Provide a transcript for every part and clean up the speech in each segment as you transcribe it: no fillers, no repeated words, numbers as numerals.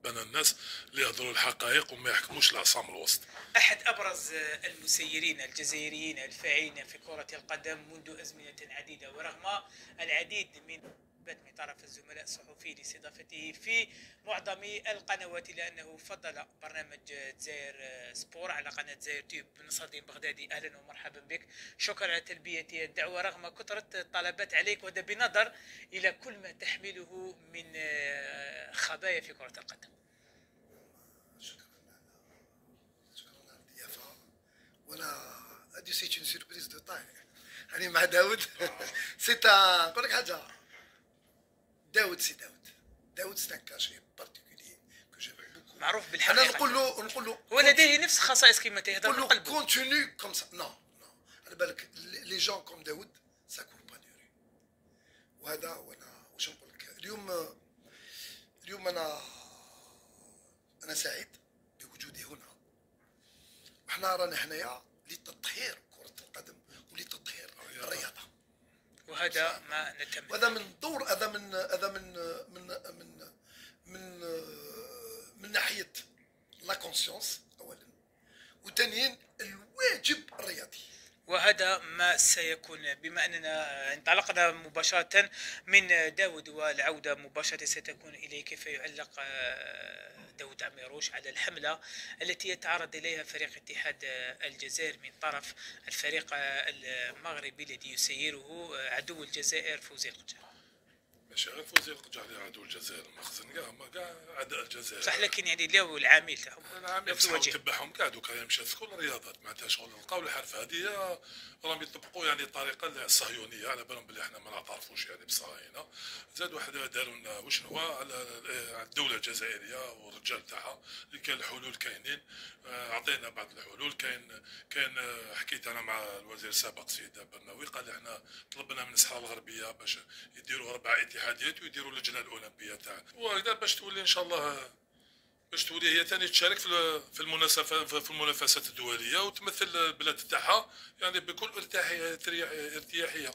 بين الناس اللي يهضروا الحقائق وما يحكموش العصا من الوسط. أحد أبرز المسيرين الجزائريين الفاعلين في كرة القدم منذ أزمنة عديدة، ورغم العديد من طرف الزملاء الصحفيين لاستضافته في معظم القنوات، لأنه فضل برنامج جزائر سبور على قناة جزائر تيوب. نصر الدين بغدادي، أهلا ومرحبا بك، شكرا على تلبية الدعوة رغم كثرة الطلبات عليك، وهذا بنظر إلى كل ما تحمله من خبايا في كرة القدم. وانا هادي سيت اون سيربريز دو طاي يعني مع داود سي نقول لك حاجه. داود سي ان كاشي بارتيكولي كو جيم بوكو، معروف بالحقيقه. انا نقول له هو لديه نفس خصائص كما تهضر من قلبه. كونتينيو كوم سا. نو على بالك لي جون كوم داود سا كور با دوري. وهذا وانا واش نقول لك اليوم انا سعيد بوجودي هنا. احنا رانا هنايا لتطهير كرة القدم ولتطهير الرياضة، وهذا ما نتمنى. وهذا من دور هذا من من ناحية لا كونسيونس أولا، وثانيا الواجب الرياضي. وهذا ما سيكون، بما أننا انطلقنا مباشرة من داود، والعودة مباشرة ستكون إليه. كيف يعلق داود عميروش على الحملة التي يتعرض إليها فريق اتحاد الجزائر من طرف الفريق المغربي الذي يسيره عدو الجزائر فوزي القجع؟ ماشي غير فوزي القجع اللي عدو الجزائر، المخزن كاع اعداء الجزائر صح، لكن يعني اليوم العامل تاعهم العامل تبعهم كاع دوكا يمشي في كل الرياضات معناتها شغل لقاو الحرف هذه راهم يطبقوا يعني الطريقه الصهيونيه، على بالهم بلي احنا ما نعترفوش يعني بالصهاينه. زاد واحد داروا لنا واش هو على الدوله الجزائريه والرجال تاعها اللي كان الحلول كاينين. عطينا بعض الحلول. كاين حكيت انا مع الوزير السابق سيد برناوي، قال احنا طلبنا من الصحراء الغربيه باش يديروا 4 اتحادات ويديروا اللجنه الاولمبيه تاع، وهكذا باش تولي ان شاء الله باش تولي هي ثاني تشارك في المنافسات الدوليه وتمثل البلاد تاعها يعني بكل ارتياحيه.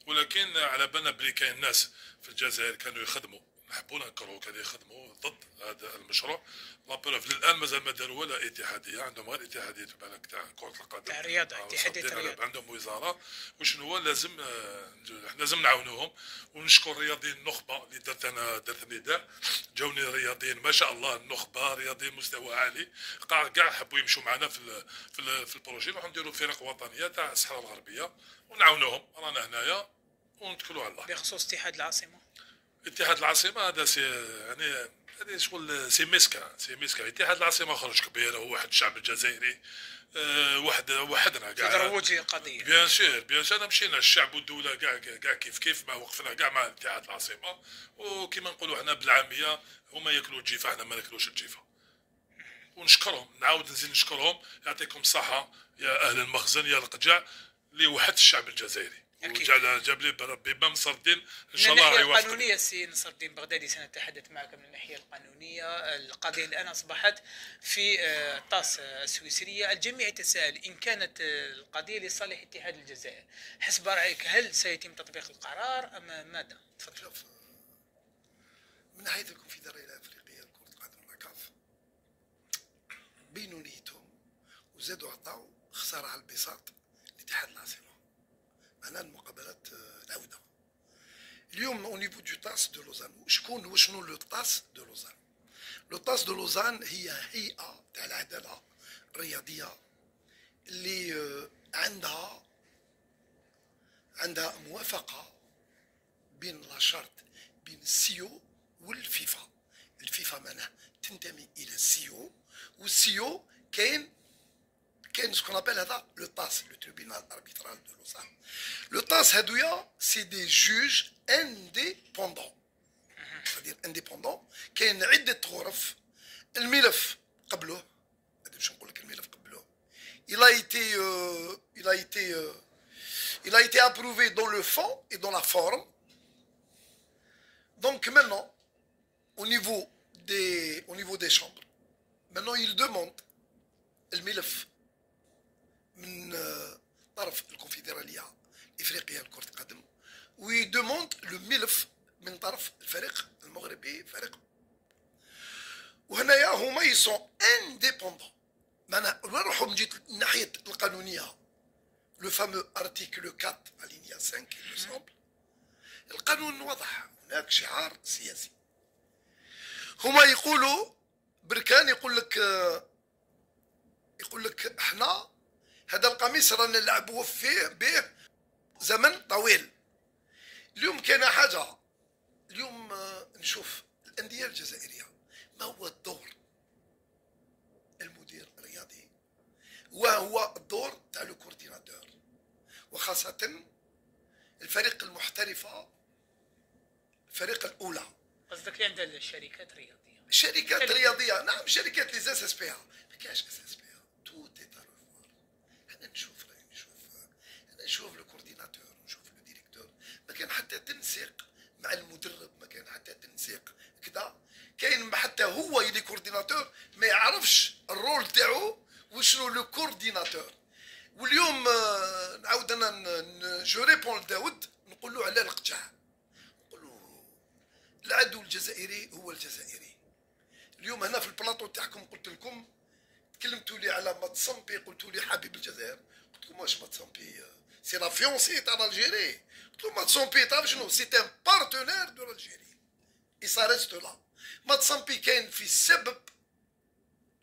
ولكن على بالنا بلي كاين ناس في الجزائر كانوا يخدموا، نحبوا نكرهوا، كانوا يخدموا ضد هذا المشروع. لابروف للان مازال ما داروا ولا اتحاديه، عندهم غير اتحاديه بالك تاع كره القدم تاع الرياضه، اتحاديه الرياضه، عندهم وزاره. وشنو هو لازم نعاونوهم ونشكر الرياضيين النخبه اللي درت نداء. جاوني رياضيين ما شاء الله، النخبه رياضيين مستوى عالي كاع حبوا يمشوا معنا في البروجي، نروحوا نديروا فرق وطنيه تاع الصحراء الغربيه ونعاونوهم. رانا هنايا ونتكلوا على الله. بخصوص اتحاد العاصمه، اتحاد العاصمه هذا يعني هذه شغل سي مسكه اتحاد العاصمه خرج كبير، هو واحد الشعب الجزائري وحدنا كاع في دروج قضيه. بيان سور انا مشينا الشعب والدوله كاع كيف ما وقفنا كاع مع اتحاد العاصمه. وكما نقولوا احنا بالعاميه هما ياكلوا الجيفه، احنا ما ناكلوش الجيفه. ونشكرهم، نعاود نزيد نشكرهم، يعطيكم الصحه يا اهل المخزن يا القجع اللي وحد الشعب الجزائري. جاب لي بربي بن نصر الدين ان شاء الله يوافق. من الناحيه القانونيه سي نصر الدين بغدادي سنتحدث معك من الناحيه القانونيه. القضيه الان اصبحت في طاس السويسريه. الجميع يتساءل ان كانت القضيه لصالح اتحاد الجزائر، حسب رايك هل سيتم تطبيق القرار ام ماذا؟ تفضل. من ناحيه الكونفدراليه الافريقيه لكره القدم الكاف بينوا نيتهم وزادوا عطاو خساره على البساط لاتحاد العاصمه. أنا المقابلات العودة اليوم او نيفو دو طاس دو لوزان. وشنو لو طاس دو لوزان؟ لو طاس دو لوزان هي هيئة تاع العدالة الرياضية اللي عندها موافقة بين لاشارت بين السيو والفيفا. الفيفا معناه تنتمي إلى السيو، والسيو كاين سكون ابل هذا لو طاس لو تريبينال اربيترال دو لوزان. لو طاس هادويا سي دي جوج انديبوندون، سادير انديبوندون. كاين عده غرف. الملف قبلوه، هذا باش نقول لك الملف قبلوه. il a été approuvé dans le fond et dans la forme. Donc maintenant au niveau des chambres, maintenant il demande الملف من طرف الكونفدراليه الافريقيه لكره القدم، ويدوموند لو ملف من طرف الفريق المغربي فريق. هما يسون انديبوندون. معناها نروحوا من جهه الناحيه القانونيه، لو فامو ارتيكل 4 الينيا 5 il me semble، القانون واضح، هناك شعار سياسي. هما يقولوا بركان يقول لك احنا هذا القميص رانا نلعبوا فيه به زمن طويل. اليوم كاينه حاجه، اليوم نشوف الانديه الجزائريه ما هو الدور المدير الرياضي وهو الدور تاع لو كورديناتور، وخاصه الفريق المحترفه، الفريق الاولى. قصدك اللي عندها الشركات الرياضيه. الشركات الرياضيه، نعم، شركات لي اس اس بي ا، ما كاينش اس اس بي ا، تو تي تارفوار. انا نشوف لو كورديناتور، نشوف لو ديريكتور، ما كان حتى تنسيق مع المدرب، ما كان حتى تنسيق كذا. كاين حتى هو يلي كورديناتور ما يعرفش الرول تاعو وشنو لو كورديناتور. واليوم نعاود انا جو ريبون لداود، نقول له على القجع، نقول له العدو الجزائري هو الجزائري. اليوم هنا في البلاطو تاعكم قلت لكم، تكلمتوا لي على ماتسامبي، قلتوا لي حبيب الجزائر، قلت لكم واش ماتسامبي سي لا فيونسي تاع الجيري. قلت لهم ماتسامبي تعرف شنو، سي ان بارتنير دو الجيري اي سا ريست لا. ماتسامبي كاين في سبب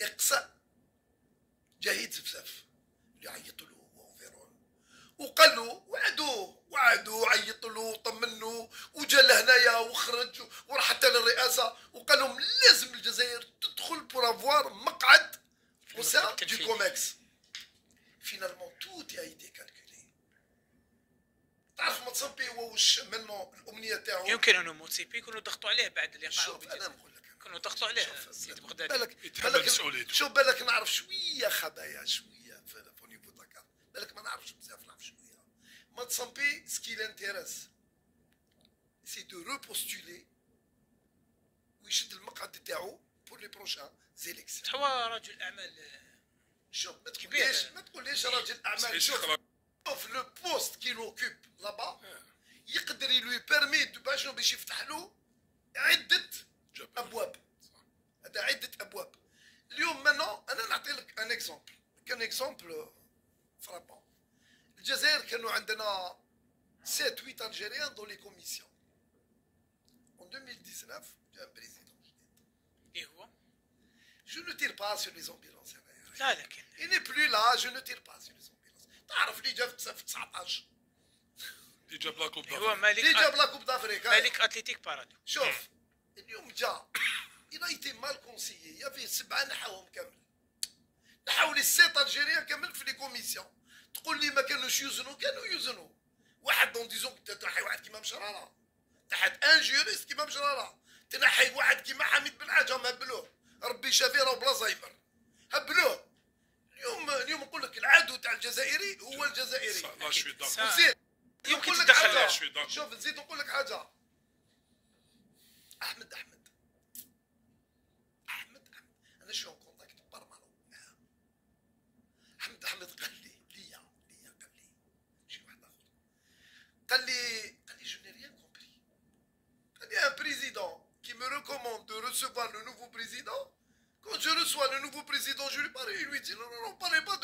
اقصاء جهيد زفزاف اللي عيطوا له وفيرون، وقال له وعدوه عيطوا له وطمنوا، وجا لهنايا وخرج وراح حتى للرئاسه وقال لهم لازم الجزائر تدخل بور افوار مقعد وسا دي كوميكس. فينالمون توت اي دي كالكولي. تعرف ماتسامبي هو واش منه الامنيه تاعو؟ يمكن انه موتسيبي يكونوا ضغطوا عليه بعد اللقاء. شوف انا نقول لك، كانوا ضغطوا عليه سيدي بغدادي. بالك شوف، بالك نعرف شويه خبايا، شويه في نيفو داكار، بالك ما نعرفش بزاف، نعرف شويه. ماتسامبي سكي لانتيريس سي دو ريبوستولي ويشد المقعد تاعو بور لي بروشان زيليكسيون. هو رجل اعمال. شوف ما تقوليش راجل اعمال. شوف لو بوست كي لوكوب لابا يقدر يلوي بيرميت باش يفتح له عده ابواب. هذا عده ابواب. اليوم مانو انا نعطي لك ان اكزومبل، كان اكزومبل فرابون. الجزائر كانوا عندنا 7 8 الجيريان دون لي كوميسيون. en 2019 جا بريزيدون جديد. ايه هو؟ جو نو تير با سور لي زومبيلونس. لا لكن il n'est plus là, je ne tire pas sur les ambulances. تعرف اللي جا في 19 اللي جاب لا كوب هو مالك، اللي جاب لا كوب دافريكا، مالك اتليتيك بارادو. شوف اليوم جا il a été mal conseillé. يا فيه 7 نحاهم كامل، نحاو لي 7 الجيريان كامل في لي كوميسيون. تقول لي ما كانوش يوزنوا، كانوا يوزنوا. واحد دون ديزون تنحي واحد كيما مشراره تحت ان جوريست كيما مشراره، تنحي واحد كيما حميد بن عجم هبلوه، ربي شافيه راه بلا زايمر هبلوه. اليوم نقول لك العدو تاع الجزائري هو الجزائري. لا شوي داكور. وزيد يمكن نقول لك تدخل. حاجه، شوف نزيد نقول لك حاجه. احمد انا شو كونتاكت برمالو معاه. احمد قال لي شي واحد اخر قال لي جو ني ريان كومبري. قال لي ان بريزيدون qui me recommande de recevoir le nouveau président. Quand je reçois le nouveau président, je lui parle, il lui dit non, parlez pas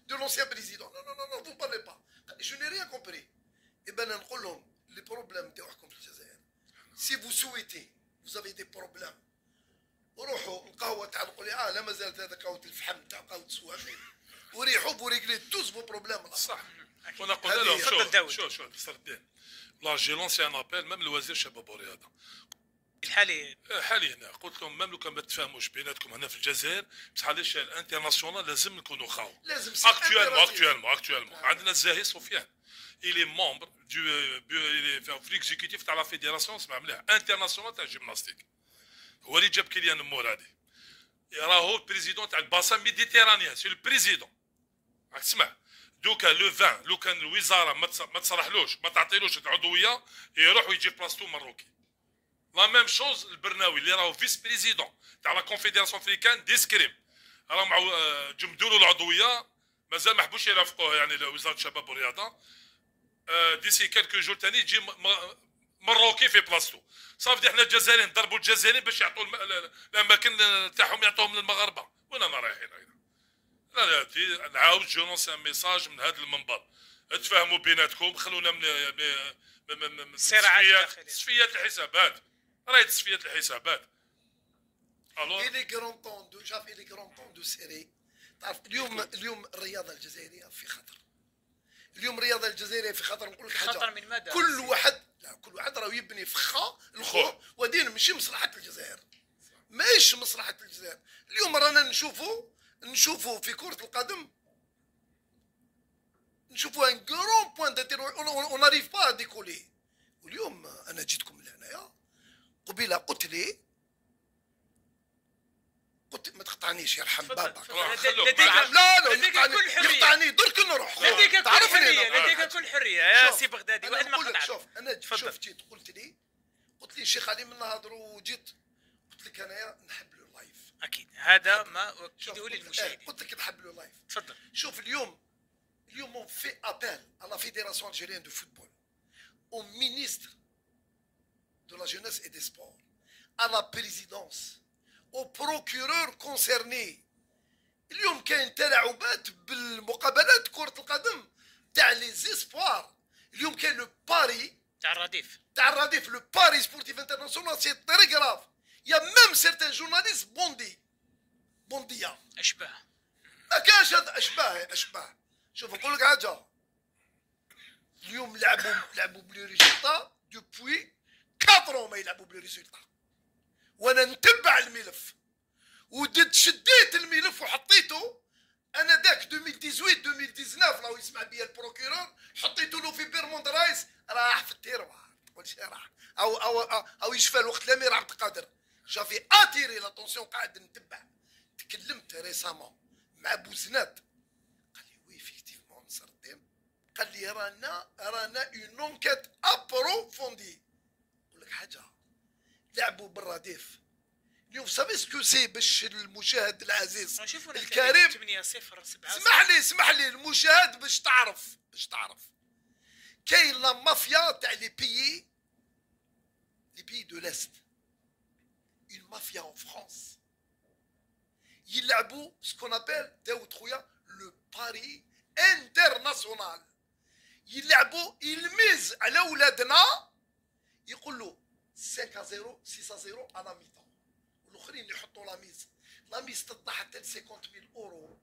de l'ancien président. Non, vous parlez pas. Je n'ai rien compris. Eh ben, les problèmes تاعكم في الجزائر. Si vous souhaitez, vous avez des problèmes. روحوا القهوة تاع نقول لا مازالت هذا قهوة الفحم تاع قهوة السواقين. وريحوا بوريكلي توس فو بروبليم. صح. وانا قلنا لهم شو صار الدين. لا جي لونسي ان ابيل ميم الوزير الشباب والرياضة. حاليا قلت لهم مملكه ما تفهموش بيناتكم هنا في الجزائر، بصح على الشان الانترناسيونال لازم نكونوا خاو. لازم اكتوالمون عندنا الزاهي سفيان الي ممبر دو في ليكزيكوتيف تاع لا فيديراسيون، اسمع مليح، انترناسيونال تاع الجيمناستيك. هو اللي جاب كيليان مورادي، راهو البريزيدون تاع الباسان ميديتيرانيان، سي البريزيدون. راك تسمع دوكا لو فان لو كان الوزاره ما تصرحلوش ما تعطيلوش العضويه يروح ويجي بلاصتو مروكي. لا ميم شوز البرناوي اللي راهو فيس بريزيدون تاع لا كونفيديراسيون افريكان ديسكريم، راهم مع جمدوا له العضويه، مازال ما حبوش يرافقوه يعني وزاره الشباب والرياضه. ديسي كالكو جور ثاني تجي مروكي في بلاصتو. صافي حنا الجزائريين نضربوا الجزائريين باش يعطوا الاماكن تاعهم يعطوهم للمغاربه. وين رانا رايحين هنا؟ لا نعاود جونونس ان ميساج من هذا المنبر، تفاهموا بيناتكم، خلونا من تصفيات الحسابات. راهي تصفيات الحسابات. الوغ إلي كرون طون دو شاف إلي كرون طون دو سيري. تعرف اليوم الرياضه الجزائريه في خطر. اليوم الرياضه الجزائريه في خطر. نقول لك حاجه، خطر من ماذا؟ كل واحد راه يبني فخا الخو، ودين ماشي مصلحه الجزائر، ماهيش مصلحه الجزائر. اليوم رانا نشوفوا في كره القدم، نشوفوا ان كرون بوان دانتيرو اون ناريف با ديكولي. واليوم انا جيتكم لهنايا قبيله قلت ما تقطعنيش يرحم باباك. لا يقطعني درك نروح. لديك كل حريه، لديك كل حريه يا سي بغدادي. واحد ما قطعك. شوف انا جيت قلت لي الشيخ علي من نهضروا، وجيت قلت لك انايا نحب لو لايف. اكيد هذا ما اكده للمشاهدين. قلت لك نحب لو لايف. تفضل. شوف اليوم on fait appel à la Fédération algérienne de football, au ministre de la jeunesse et des sports, à la présidence, aux procureurs concernés. اليوم كاين تلاعبات بالمقابلات كرة القدم تاع لي زيسبوار. اليوم كاين لو باري تاع الرديف لو باري سبورتيف انترناسيونال. سي تري غراف. يا ميم سيرتان جورناليست بونديا اشباه. ما كانش هذا اشباه. شوف نقول لك حاجه، اليوم لعبوا بلي ريزولتا دوبوي 4 ما يلعبوا بلي ريزولتا. وانا نتبع الملف شديت الملف وحطيته انا ذاك 2018 راهو يسمع بيا البروكيرور، حطيته له في بيرموند رايس راح في التيروار. تقولش راح او يشفى الوقت لامي راه عبد القادر جافي اتيري لاتونسيون. قاعد نتبع. تكلمت ريسامون مع بوزنات قال لي وي فيكتيفمون نصرتين. قال لي رانا اون اونكيت ابروفوندي. نقول لك حاجه، لعبوا بالرديف اليوم. سافي سكو سي باش المشاهد العزيز الكريم 8-0 7. اسمح لي المشاهد باش تعرف كاين لا مافيا تاع لي بيي دو ليست. اون مافيا اون فرانس يلعبوا سكون ابل داود خويا لو باري انترناسيونال. يلعبوا الميز على ولادنا، يقول له 5-0 6-0 على ميطون، والاخرين يحطوا لا ميز تطلع حتى 50,000 اورو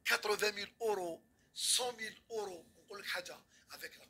80,000 اورو 100,000 اورو. نقول لك حاجه افيك لا